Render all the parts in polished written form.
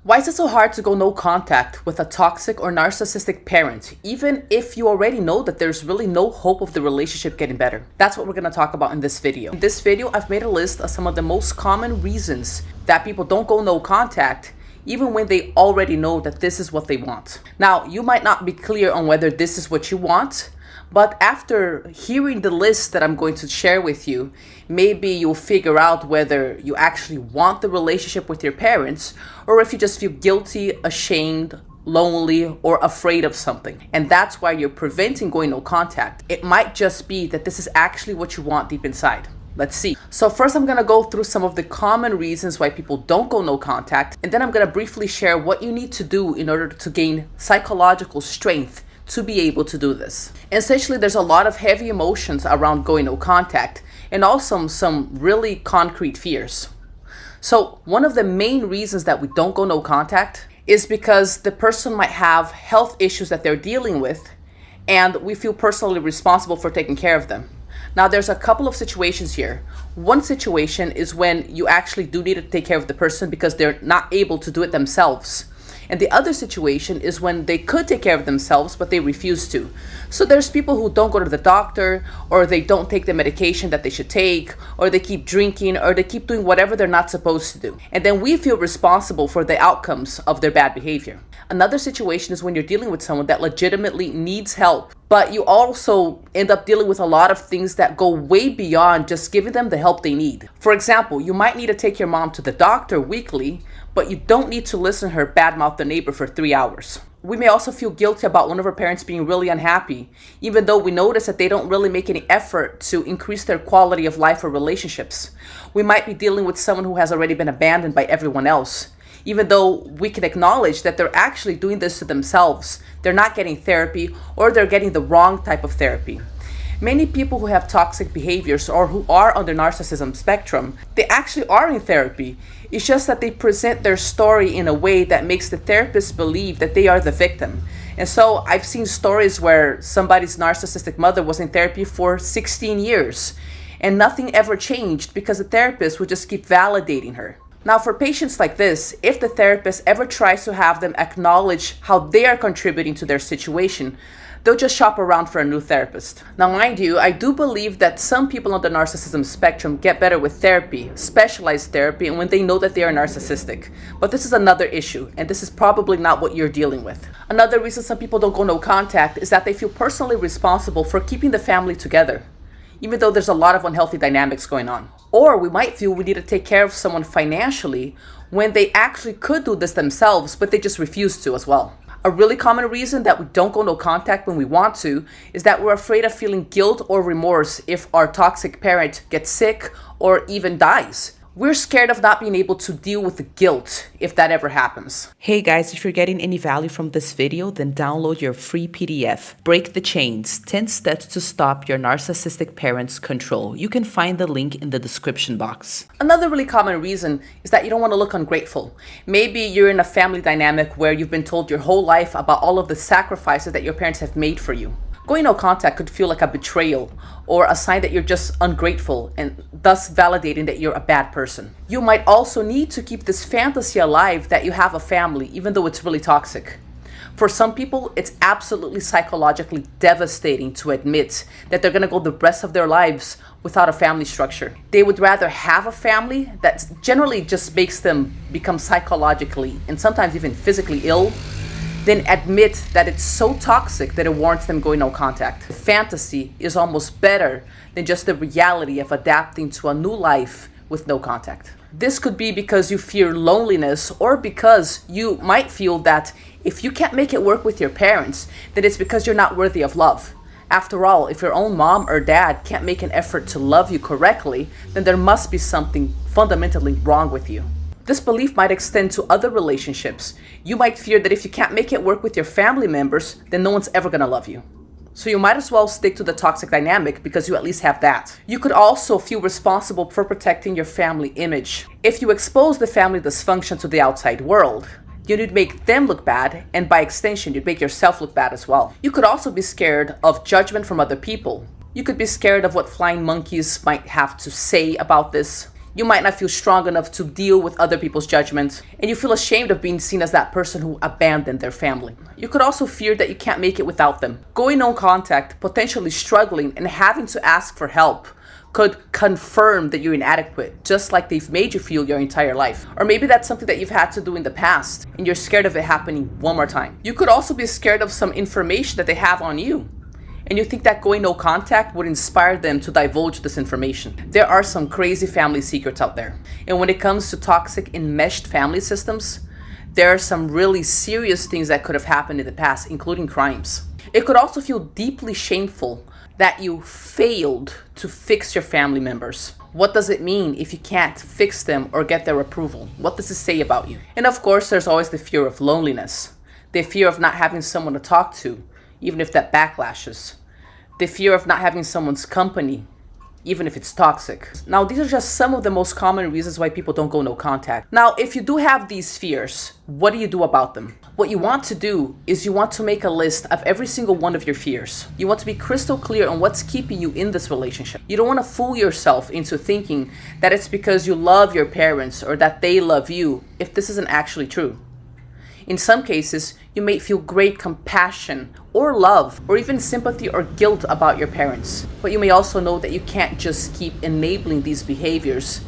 Why is it so hard to go no contact with a toxic or narcissistic parent, even if you already know that there's really no hope of the relationship getting better? That's what we're going to talk about in this video. In this video, I've made a list of some of the most common reasons that people don't go no contact, even when they already know that this is what they want. Now, you might not be clear on whether this is what you want, but after hearing the list that I'm going to share with you, maybe you'll figure out whether you actually want the relationship with your parents or if you just feel guilty, ashamed, lonely, or afraid of something. And that's why you're preventing going no contact. It might just be that this is actually what you want deep inside. Let's see. So first I'm gonna go through some of the common reasons why people don't go no contact, and then I'm gonna briefly share what you need to do in order to gain psychological strength to be able to do this. Essentially, there's a lot of heavy emotions around going no contact and also some really concrete fears. So one of the main reasons that we don't go no contact is because the person might have health issues that they're dealing with and we feel personally responsible for taking care of them. Now, there's a couple of situations here. One situation is when you actually do need to take care of the person because they're not able to do it themselves. And the other situation is when they could take care of themselves, but they refuse to. So there's people who don't go to the doctor, or they don't take the medication that they should take, or they keep drinking, or they keep doing whatever they're not supposed to do. And then we feel responsible for the outcomes of their bad behavior. Another situation is when you're dealing with someone that legitimately needs help, but you also end up dealing with a lot of things that go way beyond just giving them the help they need. For example, you might need to take your mom to the doctor weekly, but you don't need to listen to her badmouth the neighbor for 3 hours. We may also feel guilty about one of our parents being really unhappy, even though we notice that they don't really make any effort to increase their quality of life or relationships. We might be dealing with someone who has already been abandoned by everyone else, even though we can acknowledge that they're actually doing this to themselves. They're not getting therapy, or they're getting the wrong type of therapy. Many people who have toxic behaviors or who are on the narcissism spectrum, they actually are in therapy. It's just that they present their story in a way that makes the therapist believe that they are the victim. And so I've seen stories where somebody's narcissistic mother was in therapy for 16 years and nothing ever changed because the therapist would just keep validating her. Now, for patients like this, if the therapist ever tries to have them acknowledge how they are contributing to their situation, they'll just shop around for a new therapist. Now, mind you, I do believe that some people on the narcissism spectrum get better with therapy, specialized therapy, and when they know that they are narcissistic. But this is another issue, and this is probably not what you're dealing with. Another reason some people don't go no contact is that they feel personally responsible for keeping the family together, even though there's a lot of unhealthy dynamics going on. Or we might feel we need to take care of someone financially when they actually could do this themselves, but they just refuse to as well. A really common reason that we don't go no contact when we want to is that we're afraid of feeling guilt or remorse if our toxic parent gets sick or even dies. We're scared of not being able to deal with the guilt if that ever happens. Hey guys, if you're getting any value from this video, then download your free PDF, Break the Chains, 10 Steps to Stop Your Narcissistic Parents' Control. You can find the link in the description box. Another really common reason is that you don't want to look ungrateful. Maybe you're in a family dynamic where you've been told your whole life about all of the sacrifices that your parents have made for you. Going no contact could feel like a betrayal or a sign that you're just ungrateful and thus validating that you're a bad person. You might also need to keep this fantasy alive that you have a family, even though it's really toxic. For some people, it's absolutely psychologically devastating to admit that they're gonna go the rest of their lives without a family structure. They would rather have a family that generally just makes them become psychologically and sometimes even physically ill then admit that it's so toxic that it warrants them going no contact. The fantasy is almost better than just the reality of adapting to a new life with no contact. This could be because you fear loneliness or because you might feel that if you can't make it work with your parents, then it's because you're not worthy of love. After all, if your own mom or dad can't make an effort to love you correctly, then there must be something fundamentally wrong with you. This belief might extend to other relationships. You might fear that if you can't make it work with your family members, then no one's ever gonna love you. So you might as well stick to the toxic dynamic because you at least have that. You could also feel responsible for protecting your family image. If you expose the family dysfunction to the outside world, you'd make them look bad, and by extension, you'd make yourself look bad as well. You could also be scared of judgment from other people. You could be scared of what flying monkeys might have to say about this. You might not feel strong enough to deal with other people's judgment, and you feel ashamed of being seen as that person who abandoned their family. You could also fear that you can't make it without them. Going no contact, potentially struggling, and having to ask for help could confirm that you're inadequate, just like they've made you feel your entire life. Or maybe that's something that you've had to do in the past, and you're scared of it happening one more time. You could also be scared of some information that they have on you, and you think that going no contact would inspire them to divulge this information. There are some crazy family secrets out there. And when it comes to toxic enmeshed family systems, there are some really serious things that could have happened in the past, including crimes. It could also feel deeply shameful that you failed to fix your family members. What does it mean if you can't fix them or get their approval? What does it say about you? And of course, there's always the fear of loneliness, the fear of not having someone to talk to, even if that backlashes, the fear of not having someone's company, even if it's toxic. Now, these are just some of the most common reasons why people don't go no contact. Now, if you do have these fears, what do you do about them? What you want to do is you want to make a list of every single one of your fears. You want to be crystal clear on what's keeping you in this relationship. You don't want to fool yourself into thinking that it's because you love your parents or that they love you if this isn't actually true. In some cases, you may feel great compassion or love or even sympathy or guilt about your parents. But you may also know that you can't just keep enabling these behaviors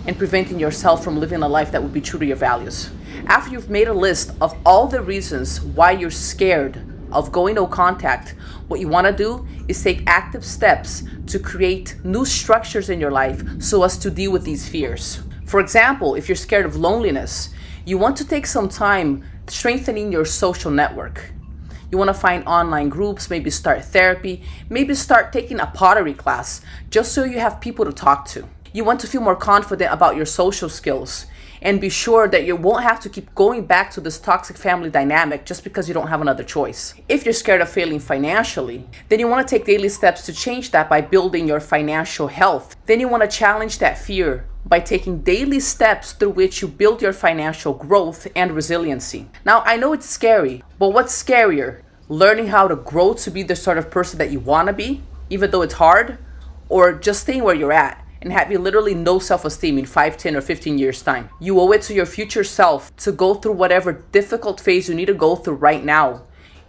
and preventing yourself from living a life that would be true to your values. After you've made a list of all the reasons why you're scared of going no contact, what you want to do is take active steps to create new structures in your life so as to deal with these fears. For example, if you're scared of loneliness, you want to take some time strengthening your social network. You want to find online groups, maybe start therapy, maybe start taking a pottery class, just so you have people to talk to. You want to feel more confident about your social skills and be sure that you won't have to keep going back to this toxic family dynamic just because you don't have another choice. If you're scared of failing financially, then you want to take daily steps to change that by building your financial health. Then you want to challenge that fear by taking daily steps through which you build your financial growth and resiliency. Now, I know it's scary, but what's scarier? Learning how to grow to be the sort of person that you want to be, even though it's hard, or just staying where you're at and having literally no self-esteem in 5, 10, or 15 years' time. You owe it to your future self to go through whatever difficult phase you need to go through right now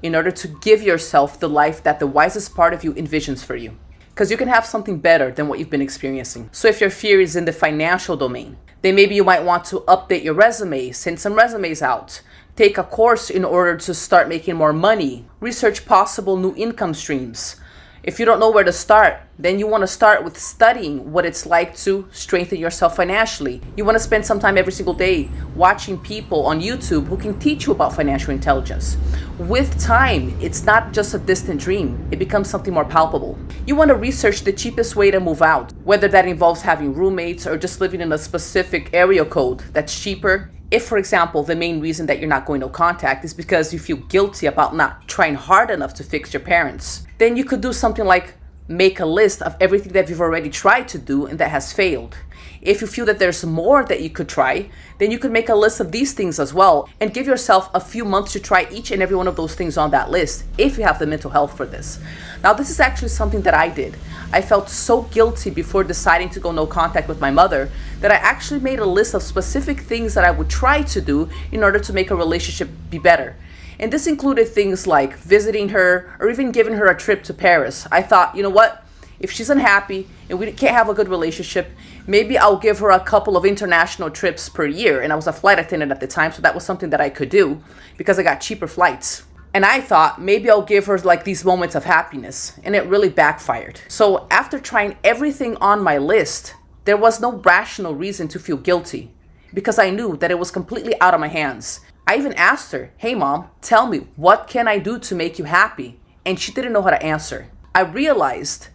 in order to give yourself the life that the wisest part of you envisions for you. Because you can have something better than what you've been experiencing. So if your fear is in the financial domain, then maybe you might want to update your resume, send some resumes out, take a course in order to start making more money, research possible new income streams. If you don't know where to start, then you want to start with studying what it's like to strengthen yourself financially. You want to spend some time every single day watching people on YouTube who can teach you about financial intelligence. With time, it's not just a distant dream. It becomes something more palpable. You want to research the cheapest way to move out, whether that involves having roommates or just living in a specific area code that's cheaper. If, for example, the main reason that you're not going no contact is because you feel guilty about not trying hard enough to fix your parents, then you could do something like make a list of everything that you've already tried to do and that has failed. If you feel that there's more that you could try, then you could make a list of these things as well and give yourself a few months to try each and every one of those things on that list if you have the mental health for this. Now, this is actually something that I did. I felt so guilty before deciding to go no contact with my mother that I actually made a list of specific things that I would try to do in order to make a relationship be better. And this included things like visiting her or even giving her a trip to Paris. I thought, you know what? If she's unhappy and we can't have a good relationship, maybe I'll give her a couple of international trips per year. And I was a flight attendant at the time, so that was something that I could do because I got cheaper flights. And I thought maybe I'll give her like these moments of happiness, and it really backfired. So after trying everything on my list, there was no rational reason to feel guilty because I knew that it was completely out of my hands. I even asked her, "Hey mom, tell me, what can I do to make you happy?" And she didn't know how to answer. I realized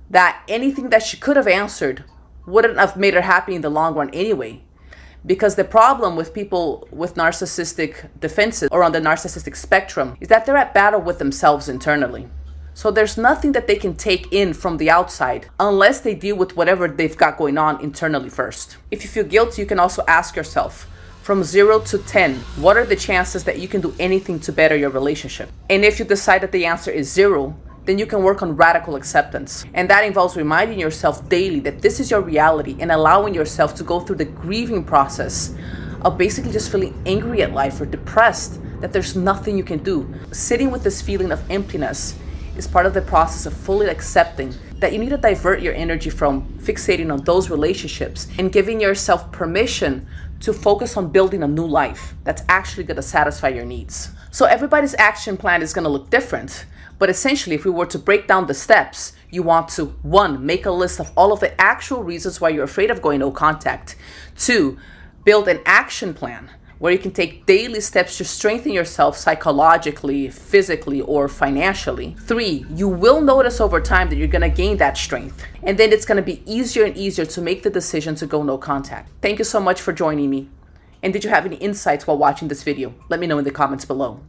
that anything that she could have answered wouldn't have made her happy in the long run anyway. Because the problem with people with narcissistic defenses or on the narcissistic spectrum is that they're at battle with themselves internally. So there's nothing that they can take in from the outside unless they deal with whatever they've got going on internally first. If you feel guilty, you can also ask yourself, from 0 to 10, what are the chances that you can do anything to better your relationship? And if you decide that the answer is 0, then then you can work on radical acceptance. And that involves reminding yourself daily that this is your reality and allowing yourself to go through the grieving process of basically just feeling angry at life or depressed, that there's nothing you can do. Sitting with this feeling of emptiness is part of the process of fully accepting that you need to divert your energy from fixating on those relationships and giving yourself permission to focus on building a new life that's actually going to satisfy your needs. So everybody's action plan is going to look different, but essentially if we were to break down the steps, you want to 1, make a list of all of the actual reasons why you're afraid of going no contact. 2, build an action plan where you can take daily steps to strengthen yourself psychologically, physically, or financially. 3, you will notice over time that you're gonna gain that strength. And then it's gonna be easier and easier to make the decision to go no contact. Thank you so much for joining me. And did you have any insights while watching this video? Let me know in the comments below.